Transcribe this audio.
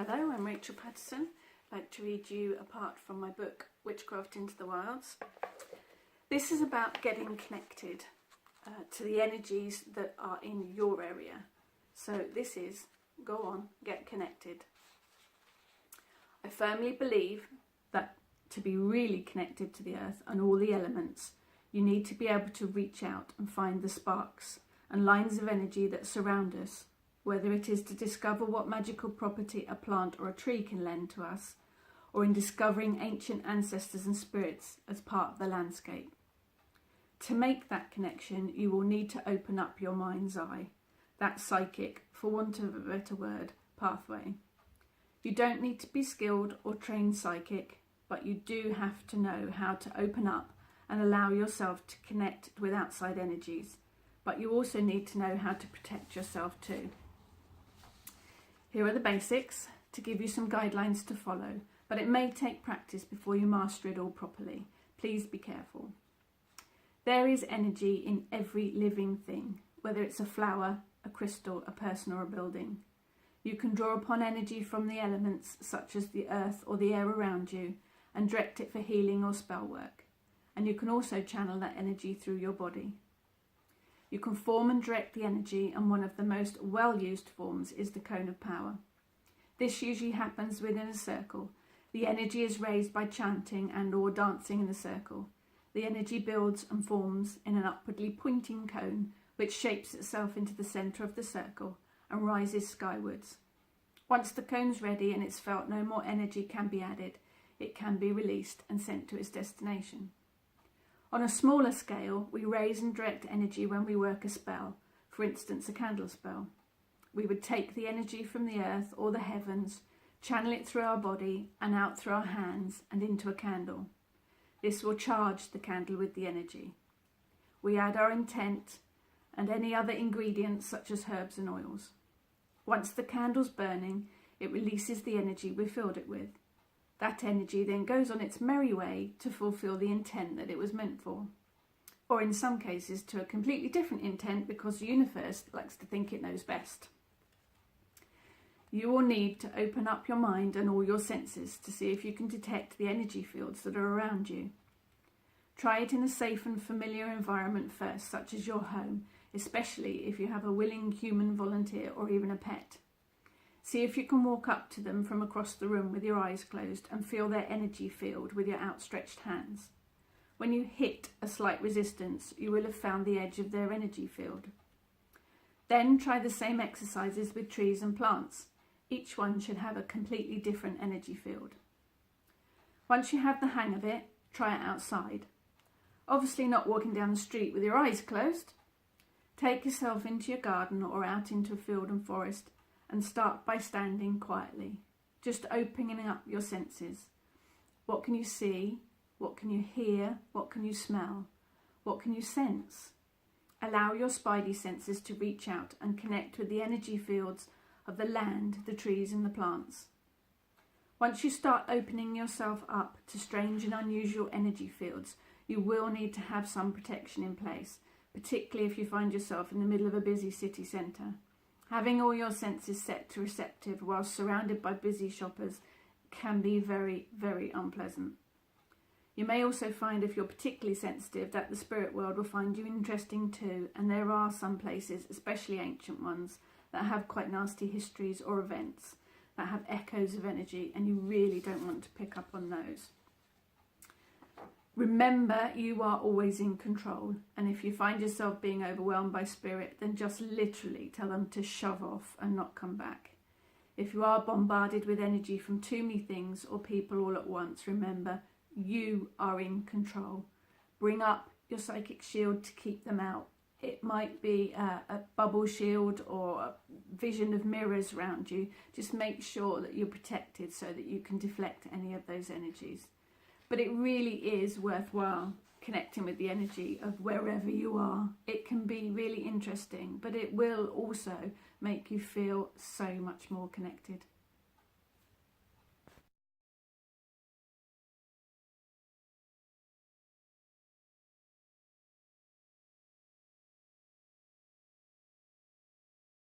Hello, I'm Rachel Patterson. I'd like to read you a part from my book, Witchcraft into the Wilds. This is about getting connected to the energies that are in your area. So this is, go on, get connected. I firmly believe that to be really connected to the earth and all the elements, you need to be able to reach out and find the sparks and lines of energy that surround us, whether it is to discover what magical property a plant or a tree can lend to us, or in discovering ancient ancestors and spirits as part of the landscape. To make that connection, you will need to open up your mind's eye, that psychic, for want of a better word, pathway. You don't need to be skilled or trained psychic, but you do have to know how to open up and allow yourself to connect with outside energies. But you also need to know how to protect yourself too. Here are the basics to give you some guidelines to follow, but it may take practice before you master it all properly. Please be careful. There is energy in every living thing, whether it's a flower, a crystal, a person or a building. You can draw upon energy from the elements such as the earth or the air around you and direct it for healing or spell work. And you can also channel that energy through your body. You can form and direct the energy, and one of the most well-used forms is the cone of power. This usually happens within a circle. The energy is raised by chanting and or dancing in the circle. The energy builds and forms in an upwardly pointing cone, which shapes itself into the centre of the circle and rises skywards. Once the cone's ready and it's felt no more energy can be added, it can be released and sent to its destination. On a smaller scale, we raise and direct energy when we work a spell, for instance a candle spell. We would take the energy from the earth or the heavens, channel it through our body and out through our hands and into a candle. This will charge the candle with the energy. We add our intent and any other ingredients such as herbs and oils. Once the candle's burning, it releases the energy we filled it with. That energy then goes on its merry way to fulfill the intent that it was meant for. Or in some cases to a completely different intent because the universe likes to think it knows best. You will need to open up your mind and all your senses to see if you can detect the energy fields that are around you. Try it in a safe and familiar environment first, such as your home, especially if you have a willing human volunteer or even a pet. See if you can walk up to them from across the room with your eyes closed and feel their energy field with your outstretched hands. When you hit a slight resistance, you will have found the edge of their energy field. Then try the same exercises with trees and plants. Each one should have a completely different energy field. Once you have the hang of it, try it outside. Obviously not walking down the street with your eyes closed. Take yourself into your garden or out into a field and forest and start by standing quietly, just opening up your senses. What can you see? What can you hear? What can you smell? What can you sense? Allow your spidey senses to reach out and connect with the energy fields of the land, the trees and the plants. Once you start opening yourself up to strange and unusual energy fields, you will need to have some protection in place, particularly if you find yourself in the middle of a busy city centre. Having all your senses set to receptive while surrounded by busy shoppers can be very, very unpleasant. You may also find, if you're particularly sensitive, that the spirit world will find you interesting too, and there are some places, especially ancient ones, that have quite nasty histories or events that have echoes of energy, and you really don't want to pick up on those. Remember, you are always in control, and if you find yourself being overwhelmed by spirit, then just literally tell them to shove off and not come back. If you are bombarded with energy from too many things or people all at once, remember, you are in control. Bring up your psychic shield to keep them out. It might be a bubble shield or a vision of mirrors around you. Just make sure that you're protected so that you can deflect any of those energies. But it really is worthwhile connecting with the energy of wherever you are. It can be really interesting, but it will also make you feel so much more connected.